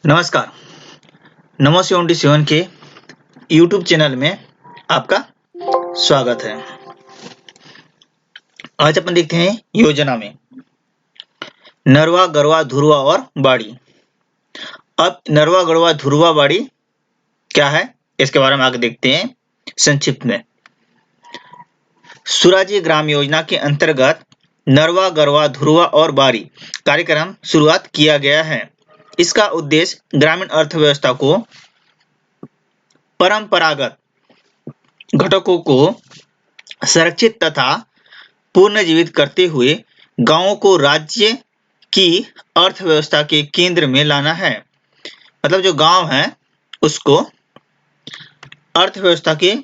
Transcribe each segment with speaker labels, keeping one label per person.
Speaker 1: नमस्कार। नमो 77 के YouTube channel में आपका स्वागत है। आज अपन देखते हैं योजना में नरवा, गरवा, धुरवा और बाड़ी। अब नरवा, गरवा, धुरवा, बाड़ी क्या है, इसके बारे में आगे देखते हैं संक्षिप्त में। सुराजी ग्राम योजना के अंतर्गत नरवा, गरवा, धुरवा और बाड़ी कार्यक्रम शुरुआत किया गया है। इसका उद्देश्य ग्रामीण अर्थव्यवस्था को परंपरागत घटकों को संरक्षित तथा पुनर्जीवित करते हुए गांवों को राज्य की अर्थव्यवस्था के केंद्र में लाना है। मतलब जो गांव है उसको अर्थव्यवस्था के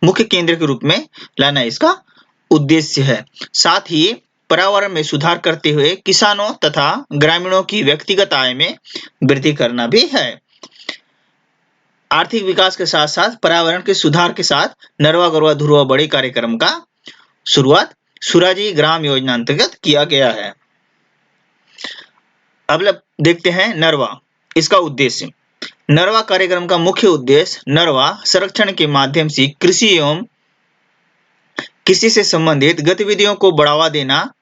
Speaker 1: मुख्य केंद्र के रूप में लाना इसका उद्देश्य है। साथ ही पर्यावरण में सुधार करते हुए किसानों तथा ग्रामीणों की व्यक्तिगत आय में वृद्धि करना भी है। आर्थिक विकास के साथ साथ पर्यावरण के सुधार के साथ नरवा, गरवा, धुरवा, बाड़ी कार्यक्रम का शुरुआत सुराजी ग्राम योजना अंतर्गत किया गया है। अब देखते हैं नरवा, इसका उद्देश्य। नरवा कार्यक्रम का मुख्य उद्देश्य नरवा संरक्षण के माध्यम से कृषि एवं कृषि से संबंधित गतिविधियों को बढ़ावा देना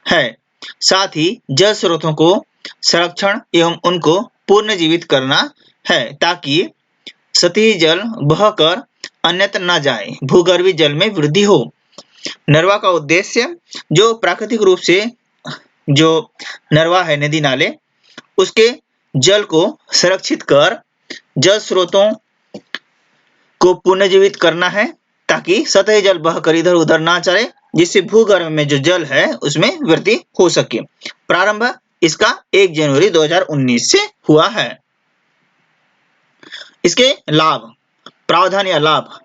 Speaker 1: है। साथ ही जल स्रोतों को संरक्षण एवं उनको पुनर्जीवित करना है ताकि सतही जल बहकर अन्यत्र न जाए, भूगर्भीय जल में वृद्धि हो। नरवा का उद्देश्य जो प्राकृतिक रूप से जो नरवा है, नदी नाले, उसके जल को संरक्षित कर जल स्रोतों को पुनर्जीवित करना है ताकि सतही जल बहकर इधर उधर ना चले, जिससे भूगर्भ में जो जल है उसमें वृद्धि हो सके। प्रारंभ इसका 1 जनवरी 2019 से हुआ है। इसके लाभ, प्रावधान या लाभ।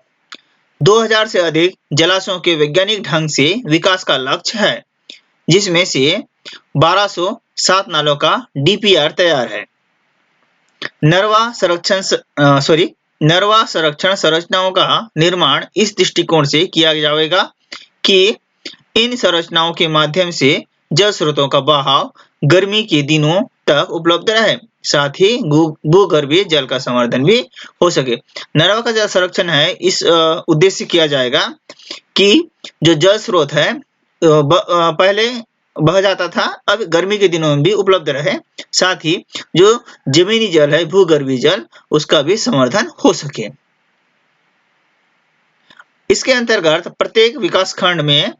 Speaker 1: 2000 से अधिक जलाशयों के वैज्ञानिक ढंग से विकास का लक्ष्य है, जिसमें से 1207 नालों का डीपीआर तैयार है। नरवा संरक्षण संरचनाओं का निर्माण इस दृष्टिकोण से किया जाएगा कि इन संरचनाओं के माध्यम से जल स्रोतों का बहाव गर्मी के दिनों तक उपलब्ध रहे, साथ ही भूगर्भीय जल का संवर्धन भी हो सके। नरवा का जल संरक्षण है, इस उद्देश्य किया जाएगा कि जो जल स्रोत है पहले बह जाता था, अब गर्मी के दिनों में भी उपलब्ध रहे, साथ ही जो जमीनी जल है, भूगर्भीय जल, उसका भी संवर्धन हो सके। इसके अंतर्गत प्रत्येक विकासखंड में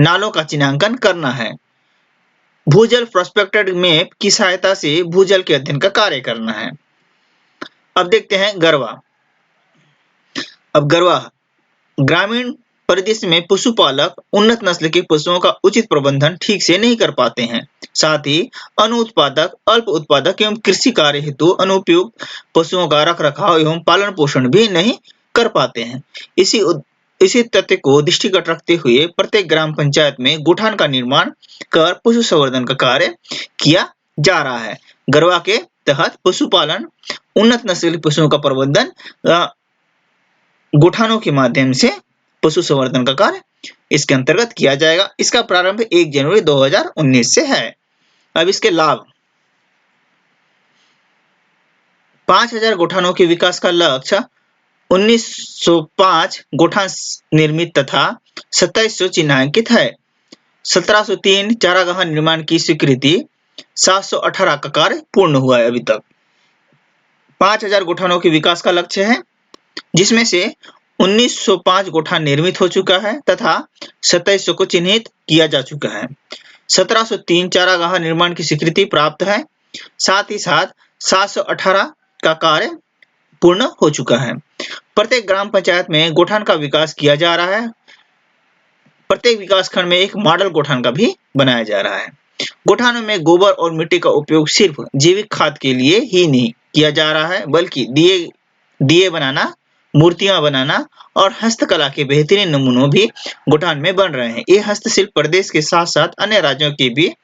Speaker 1: नालों का चिन्हांकन करना है। भूजल प्रोस्पेक्टेड मैप की सहायता से भूजल के अध्ययन का कार्य करना है। अब देखते हैं गरवा। अब गरवा ग्रामीण परिदृश्य में पशुपालक उन्नत नस्ल के पशुओं का उचित प्रबंधन ठीक से नहीं कर पाते हैं। साथ ही अनुत्पादक, अल्प उत्पादक एवं कृषि कार्य हेतु अनुपयुक्त पशुओं का रखरखाव एवं पालन पोषण भी नहीं कर पाते हैं। इसी तथ्य को दृष्टिगत रखते हुए प्रत्येक ग्राम पंचायत में गोठान का निर्माण कर पशु संवर्धन का कार्य किया जा रहा है। गरवा के तहत पशुपालन, उन्नत नस्ल के पशुओं का प्रबंधन, गोठानों के माध्यम से पशु संवर्धन का कार्य इसके अंतर्गत किया जाएगा। इसका प्रारंभ 1 जनवरी 2019 से है। अब इसके लाभ। 5000 गोठानों के विकास का लक्ष्य 1905 गोठान निर्मित तथा 2700 चिन्हांकित है। 1703 चारागाह निर्माण की स्वीकृति, 718 का कार्य पूर्ण हुआ है अभी तक। 5000 गोठानों के विकास का लक्ष्य है, जिसमें से 1905 गोठान निर्मित हो चुका है तथा 2700 को चिन्हित किया जा चुका है। 1703 चारागाह निर्माण की स्वीकृति प्राप्त है, साथ ही साथ 718 का कार्य पूर्ण हो चुका है। प्रत्येक ग्राम पंचायत में गोठान का विकास किया जा रहा है। प्रत्येक विकासखंड में एक मॉडल गोठान का भी बनाया जा रहा है। गोठानों में गोबर और मिट्टी का उपयोग सिर्फ जैविक खाद के लिए ही नहीं किया जा रहा है, बल्कि दिए बनाना, मूर्तियां बनाना और हस्तकला के बेहतरीन नमूनों भी गोठान में बन रहे हैं। ये हस्तशिल्प प्रदेश के साथ साथ अन्य राज्यों के भी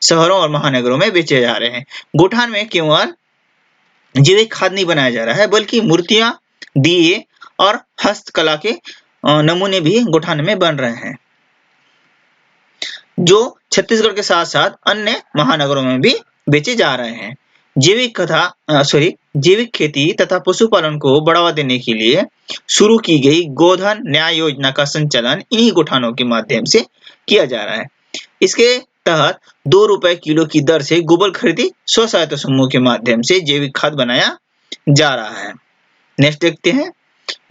Speaker 1: शहरों और महानगरों में बेचे जा रहे हैं। गोठान में केवल जैविक खाद नहीं बनाया जा रहा है, बल्कि मूर्तियां, दिए और हस्तकला के नमूने भी गोठान में बन रहे हैं, जो छत्तीसगढ़ के साथ साथ अन्य महानगरों में भी बेचे जा रहे हैं। जैविक खेती तथा पशुपालन को बढ़ावा देने के लिए शुरू की गई गोधन न्याय योजना का संचालन इन्हीं गौठानों के माध्यम से किया जा रहा है। इसके तहत 2 रुपए किलो की दर से गोबर खरीदी स्व सहायता समूह के माध्यम से जैविक खाद बनाया जा रहा है। नेक्स्ट देखते हैं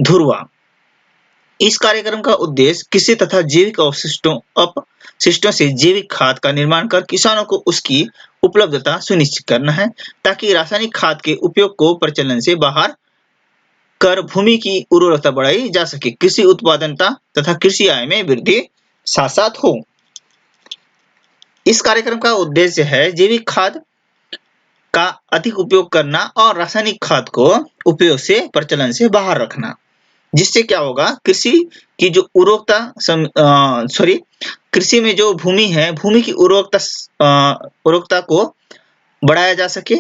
Speaker 1: धुरवा। इस कार्यक्रम का उद्देश्य कृषि तथा जैविक अपशिष्टों से जैविक खाद का निर्माण कर किसानों को उसकी उपलब्धता सुनिश्चित करना है, ताकि रासायनिक खाद के उपयोग को प्रचलन से बाहर कर भूमि की उर्वरता बढ़ाई जा सके, कृषि उत्पादकता तथा कृषि आय में वृद्धि साथ साथ हो। इस कार्यक्रम का उद्देश्य है जैविक खाद का अधिक उपयोग करना और रासायनिक खाद को उपयोग से प्रचलन से बाहर रखना, जिससे क्या होगा, कृषि की जो कृषि में जो भूमि है, भूमि की उर्वरकता को बढ़ाया जा सके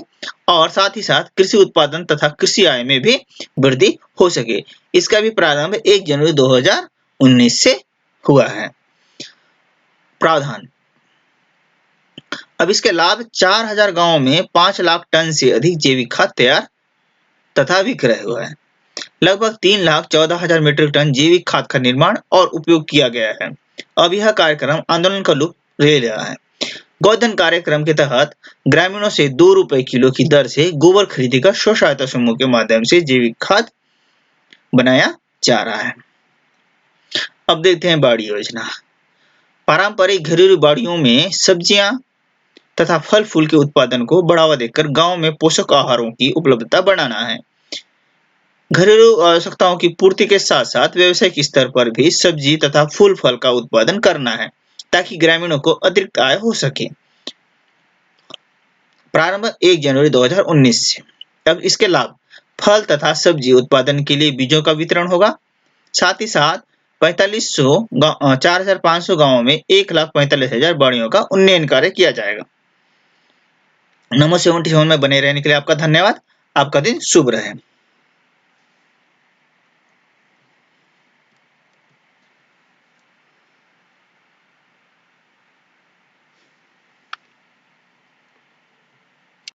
Speaker 1: और साथ ही साथ कृषि उत्पादन तथा कृषि आय में भी वृद्धि हो सके। इसका भी प्रारंभ 1 जनवरी 2019 से हुआ है। प्रावधान। अब इसके लाभ 4000 गांवों में 5 लाख टन से अधिक जैविक खाद तैयार तथा विक्रय हुआ है। लगभग 3,14,000 मीट्रिक टन जैविक खाद का निर्माण और उपयोग किया गया है। अब यह कार्यक्रम आंदोलन का रूप ले रहा है। गोधन कार्यक्रम के तहत ग्रामीणों से 2 रुपए किलो की दर से गोबर खरीदी कर स्व सहायता समूह के माध्यम से जैविक खाद बनाया जा रहा है। अब देखते हैं बाड़ी योजना। पारंपरिक घरेलू बाड़ियों में सब्जियां तथा फल फूल के उत्पादन को बढ़ावा देकर गांव में पोषक आहारों की उपलब्धता बढ़ाना है। घरेलू आवश्यकताओं की पूर्ति के साथ साथ व्यावसायिक स्तर पर भी सब्जी तथा फूल फल का उत्पादन करना है, ताकि ग्रामीणों को अतिरिक्त आय हो सके। प्रारंभ 1 जनवरी 2019 से। अब इसके लाभ। फल तथा सब्जी उत्पादन के लिए बीजों का वितरण होगा। साथ ही साथ 4,500 गांवों में 1,45,000 बाड़ियों का उन्नयन कार्य किया जाएगा। नमो 77 में बने रहने के लिए आपका धन्यवाद। आपका दिन शुभ रहे।